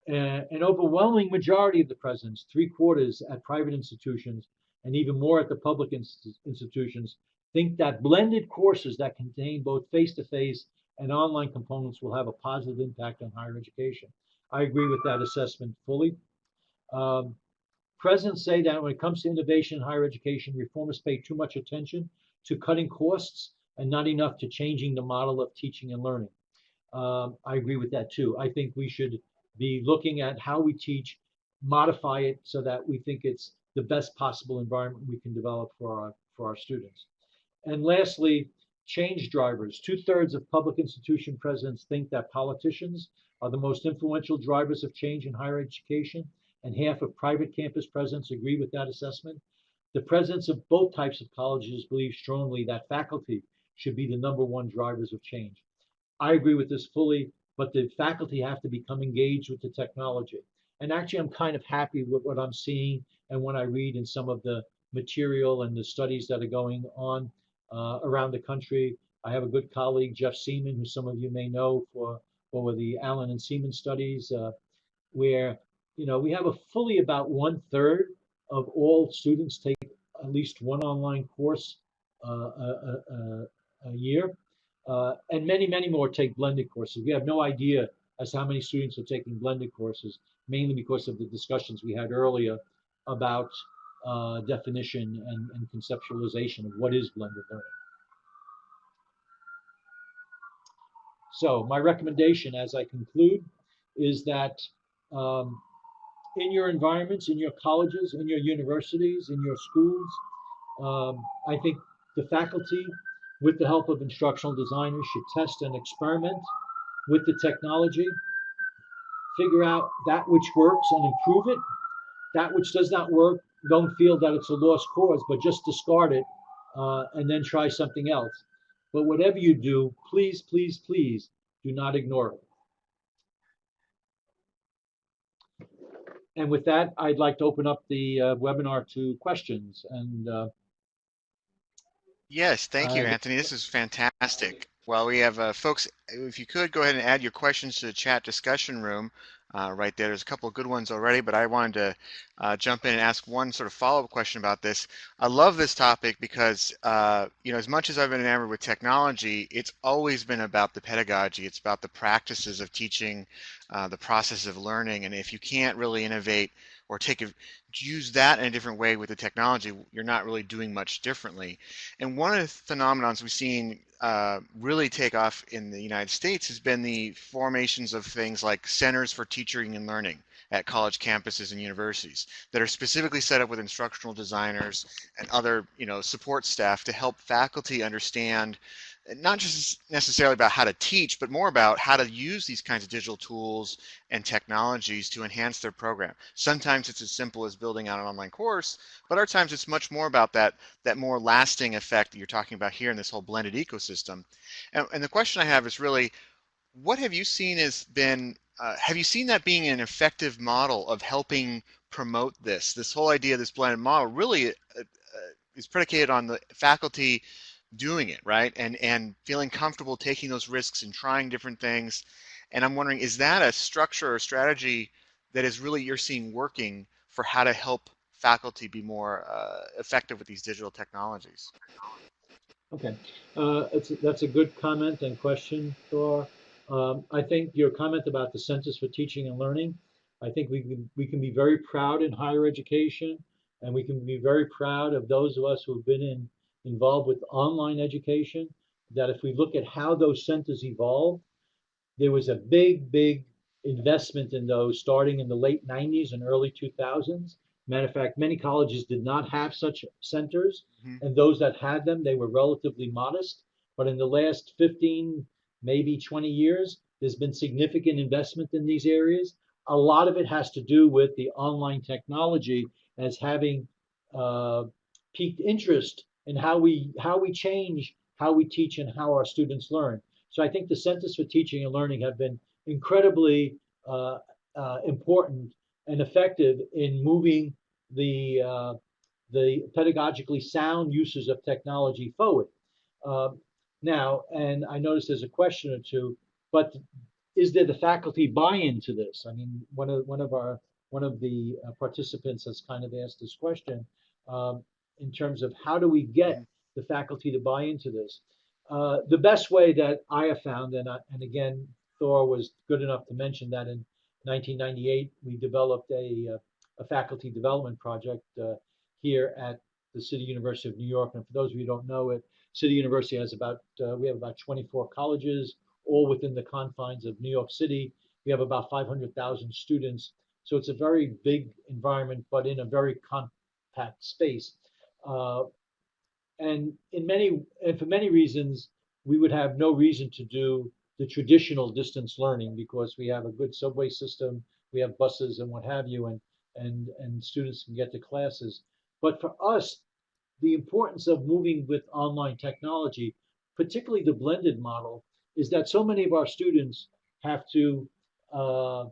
An overwhelming majority of the presidents, three-quarters at private institutions and even more at the public institutions, think that blended courses that contain both face-to-face and online components will have a positive impact on higher education. I agree with that assessment fully. Um, Presidents say that when it comes to innovation in higher education, reformers pay too much attention to cutting costs and not enough to changing the model of teaching and learning. I agree with that too. I think we should be looking at how we teach, modify it so that we think it's the best possible environment we can develop for our students. And lastly, change drivers. Two-thirds of public institution presidents think that politicians are the most influential drivers of change in higher education, and half of private campus presidents agree with that assessment. The presidents of both types of colleges believe strongly that faculty should be the number one drivers of change. I agree with this fully, but the faculty have to become engaged with the technology. And actually, I'm kind of happy with what I'm seeing and when I read in some of the material and the studies that are going on around the country. I have a good colleague, Jeff Seaman, who some of you may know for the Allen and Seaman studies, where we have a fully about one-third of all students take at least one online course a year, and many, many more take blended courses. We have no idea as to how many students are taking blended courses, mainly because of the discussions we had earlier about definition and conceptualization of what is blended learning. So my recommendation as I conclude is that um, in your environments, in your colleges, in your universities, in your schools, I think the faculty, with the help of instructional designers, should test and experiment with the technology, figure out that which works and improve it. That which does not work, don't feel that it's a lost cause, but just discard it and then try something else. But whatever you do, please, please, please do not ignore it. And with that, I'd like to open up the webinar to questions. And Yes, thank you, I, Anthony. This is fantastic. Well, we have folks, if you could go ahead and add your questions to the chat discussion room right there. There's a couple of good ones already, but I wanted to jump in and ask one sort of follow-up question about this. I love this topic because, as much as I've been enamored with technology, it's always been about the pedagogy. It's about the practices of teaching, the process of learning. And if you can't really innovate or use that in a different way with the technology, you're not really doing much differently. And one of the phenomenons we've seen really take off in the United States has been the formations of things like centers for teaching and learning at college campuses and universities that are specifically set up with instructional designers and other, support staff to help faculty understand not just necessarily about how to teach, but more about how to use these kinds of digital tools and technologies to enhance their program. Sometimes it's as simple as building out an online course, but other times it's much more about that more lasting effect that you're talking about here in this whole blended ecosystem. And the question I have is really, what have you seen have you seen that being an effective model of helping promote this whole idea of this blended model really is predicated on the faculty doing it, right? And feeling comfortable taking those risks and trying different things. And I'm wondering, is that a structure or strategy that is really you're seeing working for how to help faculty be more effective with these digital technologies? okay, that's a good comment and question, Thor. I think your comment about the Centers for Teaching and Learning, I think we can be very proud in higher education, and we can be very proud of those of us who have been involved with online education, that if we look at how those centers evolved, there was a big, big investment in those starting in the late 90s and early 2000s. Matter of fact, many colleges did not have such centers, Mm-hmm. and those that had them, they were relatively modest. But in the last 15, maybe 20 years, there's been significant investment in these areas. A lot of it has to do with the online technology as having piqued interest and how we change how we teach and how our students learn. So I think the Centers for Teaching and Learning have been incredibly important and effective in moving the pedagogically sound uses of technology forward. Um, Now, and I noticed there's a question or two, but is there the faculty buy-in to this? I mean, one of the participants has kind of asked this question in terms of how do we get Mhm. the faculty to buy into this? The best way that I have found, and again, Thor was good enough to mention that in 1998 we developed a faculty development project here at the City University of New York. And for those of you who don't know it, City University has we have about 24 colleges, all within the confines of New York City. We have about 500,000 students. So it's a very big environment, but in a very compact space. Uh, and for many reasons, we would have no reason to do the traditional distance learning because we have a good subway system, we have buses and what have you, and students can get to classes. But for us, the importance of moving with online technology, particularly the blended model, is that so many of our students have to uh,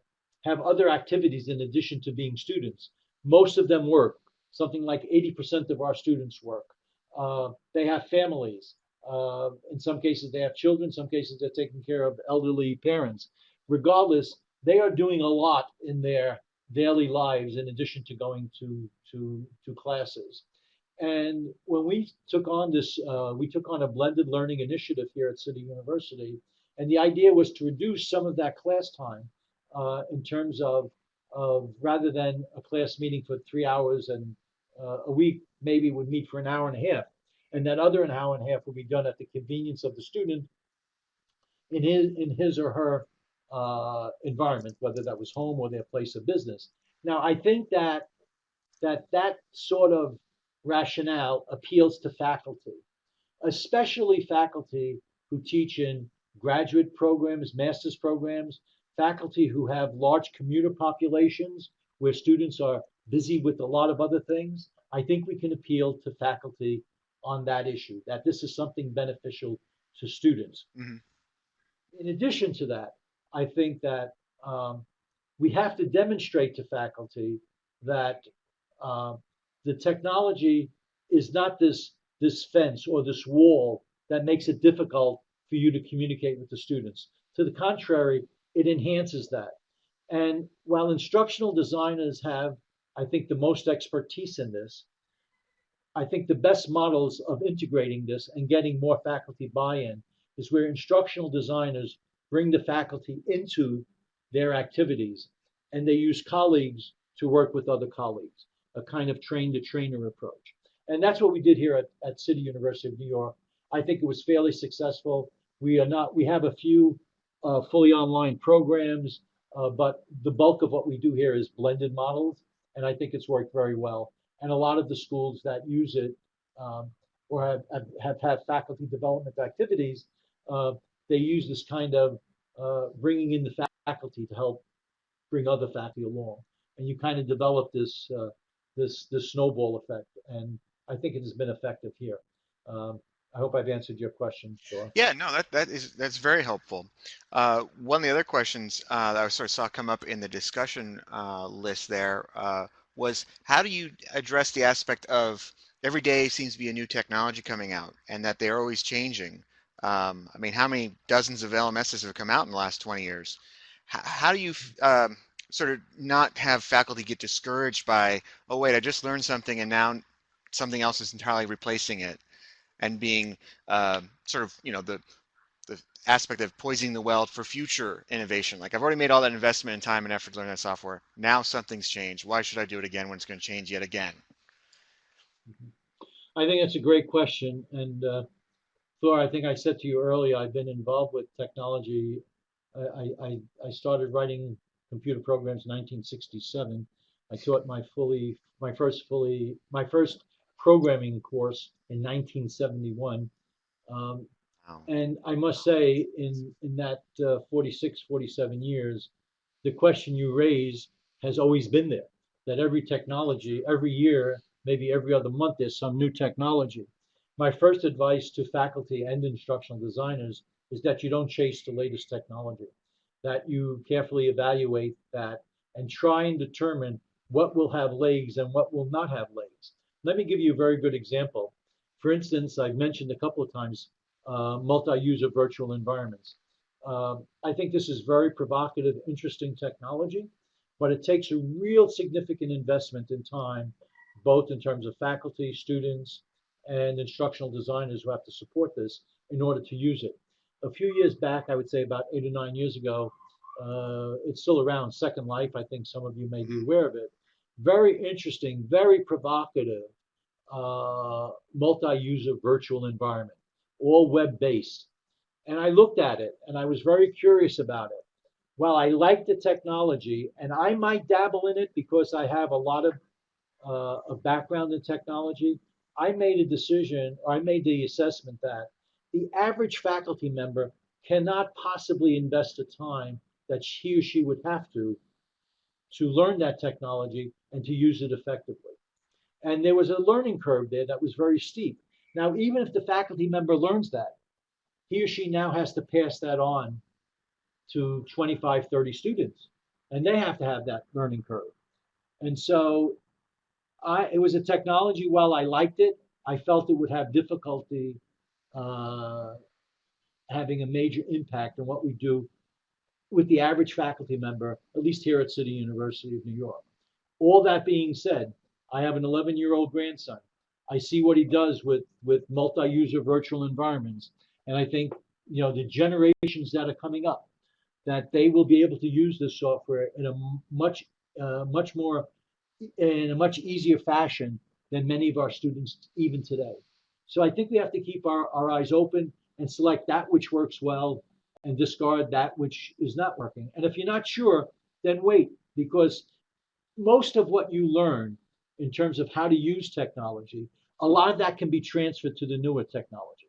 have other activities in addition to being students. Most of them work. Something like 80% of our students work. They have families. In some cases, they have children. In some cases, they're taking care of elderly parents. Regardless, they are doing a lot in their daily lives in addition to going to classes. And when we took on a blended learning initiative here at City University, and the idea was to reduce some of that class time in terms of rather than a class meeting for 3 hours and a week, maybe would meet for an hour and a half, and that other an hour and a half would be done at the convenience of the student in his or her environment, whether that was home or their place of business. Now, I think that sort of rationale appeals to faculty, especially faculty who teach in graduate programs, master's programs, faculty who have large commuter populations where students are busy with a lot of other things. I think we can appeal to faculty on that issue, that this is something beneficial to students. Mhm. In addition to that, I think that we have to demonstrate to faculty that uh, the technology is not this fence or this wall that makes it difficult for you to communicate with the students. To the contrary, it enhances that. And while instructional designers have, I think, the most expertise in this, I think the best models of integrating this and getting more faculty buy-in is where instructional designers bring the faculty into their activities and they use colleagues to work with other colleagues, a kind of train the trainer approach. And that's what we did here at City University of New York. I think it was fairly successful. We have a few fully online programs, but the bulk of what we do here is blended models, and I think it's worked very well. And a lot of the schools that use it um, or have had faculty development activities, uh, they use this kind of bringing in the faculty to help bring other faculty along, and you kind of develop this snowball effect. And I think it has been effective here. I hope I've answered your question, Thor. Yeah, no, that's very helpful. One of the other questions that I sort of saw come up in the discussion list there was how do you address the aspect of every day seems to be a new technology coming out and that they're always changing? I mean, how many dozens of LMSs have come out in the last 20 years? How do you sort of not have faculty get discouraged by, oh wait, I just learned something and now something else is entirely replacing it? And being sort of the aspect of poisoning the well for future innovation. Like I've already made all that investment in time and effort to learn that software. Now something's changed. Why should I do it again when it's going to change yet again? I think that's a great question, and Thor, I think I said to you earlier, I've been involved with technology. I started writing computer programs in 1967. I taught my first programming course in 1971. Um, Oh, and I must say, in that 46, 47 years, the question you raise has always been there. That every technology, every year, maybe every other month, there's some new technology. my first advice to faculty and instructional designers is that you don't chase the latest technology, that you carefully evaluate that and try and determine what will have legs and what will not have legs. Let me give you a very good example. For instance, I've mentioned a couple of times multi-user virtual environments. I think this is very provocative, interesting technology, but it takes a real significant investment in time, both in terms of faculty, students, and instructional designers who have to support this in order to use it. A few years back, I would say about 8 or 9 years ago, it's still around, Second Life. I think some of you may be Mhm. aware of it. Very interesting, very provocative multi-user virtual environment, all web-based. And I looked at it and I was very curious about it. While I like the technology, and I might dabble in it because I have a lot of a background in technology, I made a decision, or I made the assessment that the average faculty member cannot possibly invest the time that he or she would have to learn that technology and to use it effectively. And there was a learning curve there that was very steep. Now, even if the faculty member learns that, he or she now has to pass that on to 25, 30 students, and they have to have that learning curve. And so it was a technology. While I liked it, I felt it would have difficulty uh, having a major impact on what we do with the average faculty member, at least here at City University of New York. All that being said, I have an 11-year-old grandson. I see what he does with multi-user virtual environments, and I think the generations that are coming up, that they will be able to use this software in a much more in a much easier fashion than many of our students even today. So I think we have to keep our eyes open and select that which works well and discard that which is not working. And if you're not sure, then wait, because most of what you learn in terms of how to use technology, a lot of that can be transferred to the newer technology.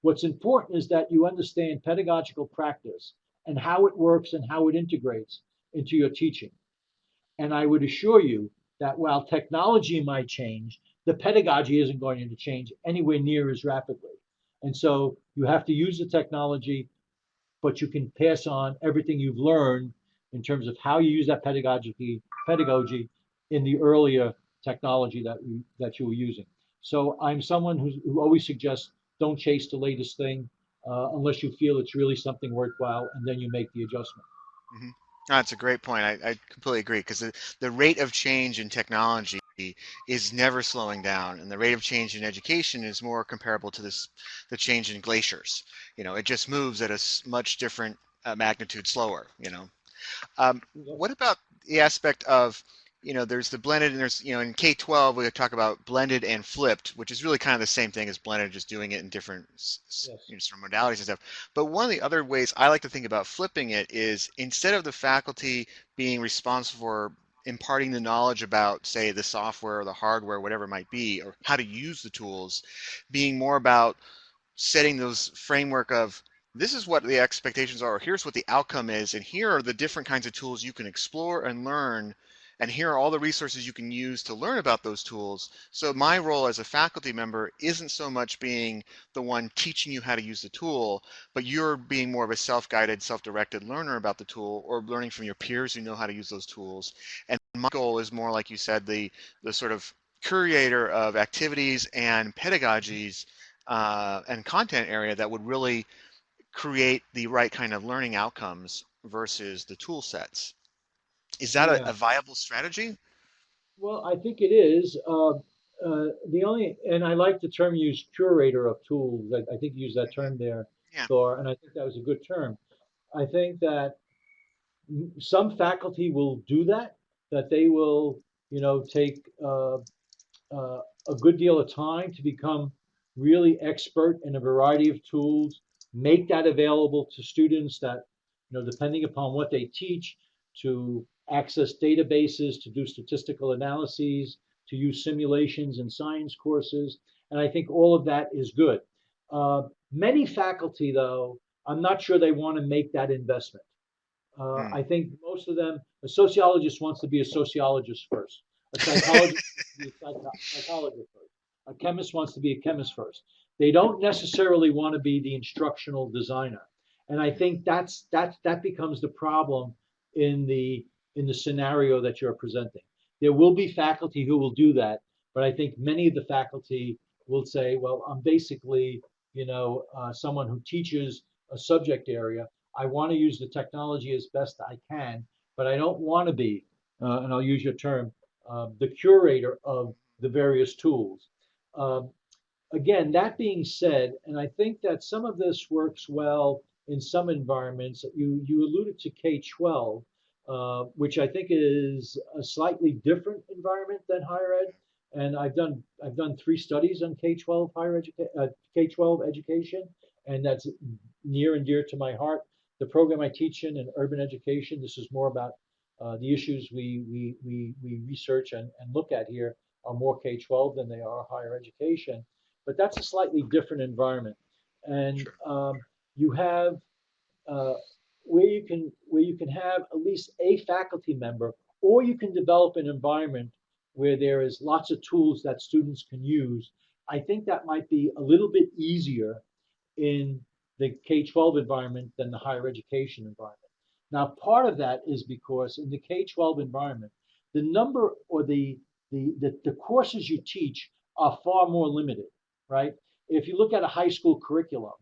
What's important is that you understand pedagogical practice and how it works and how it integrates into your teaching. And I would assure you that while technology might change, the pedagogy isn't going to change anywhere near as rapidly. And so you have to use the technology, but you can pass on everything you've learned in terms of how you use that pedagogy in the earlier technology that you were using. So I'm someone who always suggests don't chase the latest thing unless you feel it's really something worthwhile, and then you make the adjustment. Mhm. That's a great point. I completely agree because the rate of change in technology is never slowing down, and the rate of change in education is more comparable to the change in glaciers. It just moves at a much different magnitude slower. What about the aspect of, there's the blended and there's, in K-12, we talk about blended and flipped, which is really kind of the same thing as blended, just doing it in different Yes. sort of modalities and stuff. But one of the other ways I like to think about flipping it is instead of the faculty being responsible for imparting the knowledge about, say, the software or the hardware, whatever it might be, or how to use the tools, being more about setting those framework of this is what the expectations are, here's what the outcome is, and here are the different kinds of tools you can explore and learn, and here are all the resources you can use to learn about those tools. So my role as a faculty member isn't so much being the one teaching you how to use the tool, but you're being more of a self-guided, self-directed learner about the tool, or learning from your peers who know how to use those tools. And my goal is more, like you said, the sort of curator of activities and pedagogies and content area that would really create the right kind of learning outcomes versus the tool sets. Is that a Yeah. viable strategy? Well, I think it is. The only, and I like the term used, curator of tools. I think you used that Hmm. term there, Yeah. Thor, and I think that was a good term. I think that some faculty will do that, that they will, take a good deal of time to become really expert in a variety of tools, make that available to students that, depending upon what they teach, to access databases, to do statistical analyses, to use simulations in science courses. And I think all of that is good. Many faculty, though, I'm not sure they want to make that investment. Mm. I think most of them, a sociologist wants to be a sociologist first. A psychologist wants to be a psychologist first. A chemist wants to be a chemist first. They don't necessarily want to be the instructional designer. And I think that becomes the problem in the scenario that you're presenting. There will be faculty who will do that, but I think many of the faculty will say, well, I'm basically, someone who teaches a subject area. I want to use the technology as best I can, but I don't want to be, and I'll use your term, the curator of the various tools. Um, Again, that being said, and I think that some of this works well in some environments. You alluded to K-12, which I think is a slightly different environment than higher ed. And I've done 3 studies on K-12 K-12 education, and that's near and dear to my heart. The program I teach in urban education, this is more about the issues we research and look at here are more K-12 than they are higher education, but that's a slightly different environment. And Sure. you have where you can have at least a faculty member, or you can develop an environment where there is lots of tools that students can use. I think that might be a little bit easier in the K-12 environment than the higher education environment. Now, part of that is because in the K-12 environment, the number or the courses you teach are far more limited, right? If you look at a high school curriculum,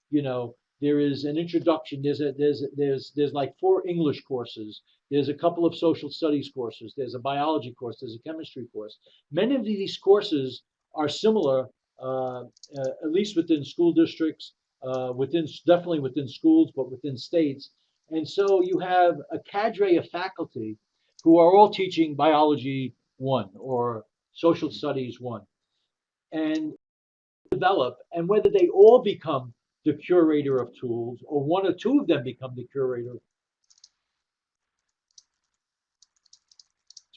you know, there is an introduction, there's like 4 English courses, there's a couple of social studies courses, there's a biology course, there's a chemistry course. Many of these courses are similar, at least within school districts, within definitely within schools, but within states. And so you have a cadre of faculty who are all teaching biology one or social Mhm. studies one, and develop, and whether they all become the curator of tools or one or two of them become the curator of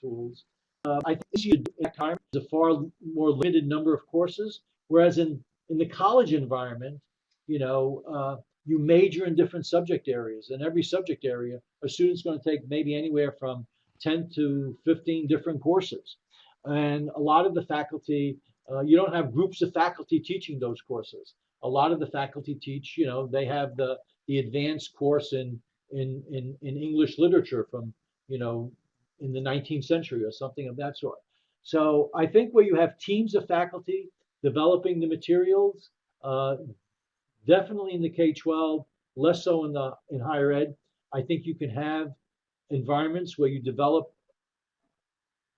tools. I think you at time is a far more limited number of courses, whereas in the college environment, you major in different subject areas, and every subject area a student's going to take maybe anywhere from 10 to 15 different courses, and a lot of the faculty, you don't have groups of faculty teaching those courses. A lot of the faculty teach, they have the advanced course in English literature from you know in the 19th century or something of that sort. So I think where you have teams of faculty developing the materials, uh, definitely in the K-12, less so in higher ed. I think you can have environments where you develop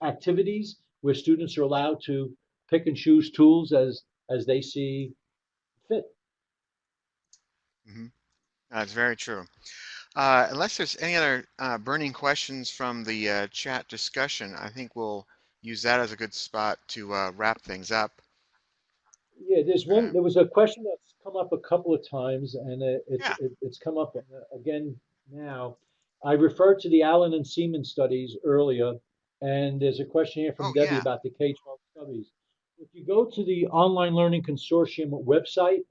activities where students are allowed to pick and choose tools as they see fit. Mhm. That's very true. Unless there's any other burning questions from the chat discussion, I think we'll use that as a good spot to wrap things up. Yeah, there's one. Uh, There was a question that's come up a couple of times, and yeah. it's come up again now. I referred to the Allen and Seaman studies earlier, and there's a question here from Oh, Debbie yeah. about the K-12 studies. If you go to the Online Learning Consortium website,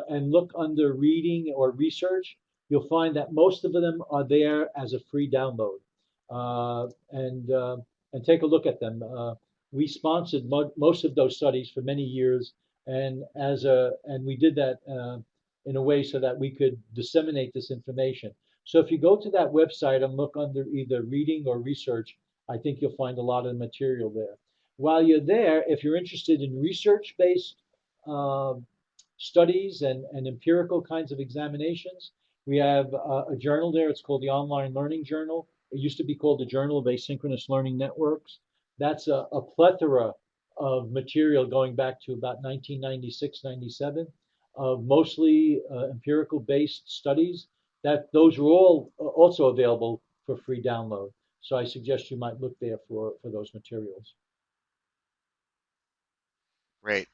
and look under reading or research, you'll find that most of them are there as a free download. And take a look at them. We sponsored most of those studies for many years, and we did that in a way so that we could disseminate this information. So if you go to that website and look under either reading or research, I think you'll find a lot of the material there. While you're there, if you're interested in research-based uh, studies and empirical kinds of examinations. We have a journal there. It's called the Online Learning Journal. It used to be called the Journal of Asynchronous Learning Networks. That's a plethora of material going back to about 1996, 97, of mostly empirical based studies. That those are all also available for free download. So I suggest you might look there for those materials. Great.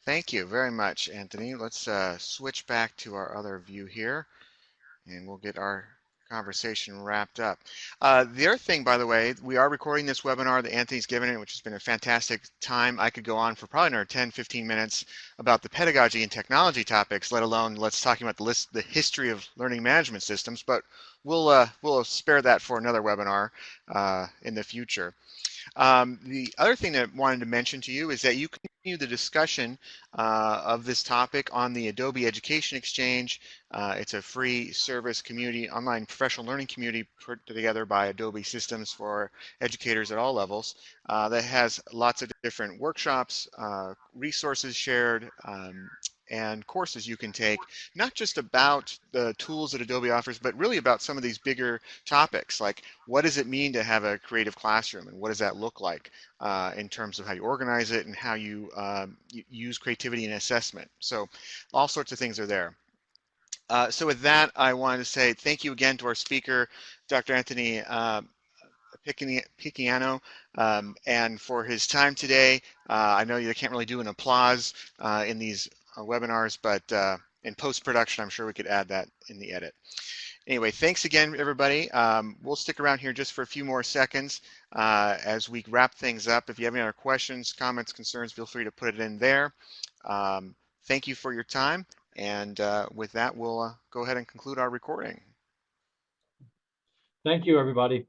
Thank you very much, Anthony. Let's switch back to our other view here, and we'll get our conversation wrapped up. The other thing, by the way, we are recording this webinar that Anthony's given it, which has been a fantastic time. I could go on for probably another 10, 15 minutes about the pedagogy and technology topics, let alone let's talking about the history of learning management systems, but we'll spare that for another webinar in the future. The other thing that I wanted to mention to you is that you can the discussion of this topic on the Adobe Education Exchange. It's a free service community, online professional learning community put together by Adobe Systems for educators at all levels that has lots of different workshops, resources shared, and courses you can take, not just about the tools that Adobe offers, but really about some of these bigger topics, like what does it mean to have a creative classroom and what does that look like in terms of how you organize it and how you use creativity in assessment. So all sorts of things are there. So with that, I wanted to say thank you again to our speaker, Dr. Anthony Picciano, and for his time today. I know you can't really do an applause in these webinars, but in post-production, I'm sure we could add that in the edit. Anyway, thanks again, everybody. We'll stick around here just for a few more seconds as we wrap things up. If you have any other questions, comments, concerns, feel free to put it in there. Thank you for your time. And with that, we'll go ahead and conclude our recording. Thank you, everybody.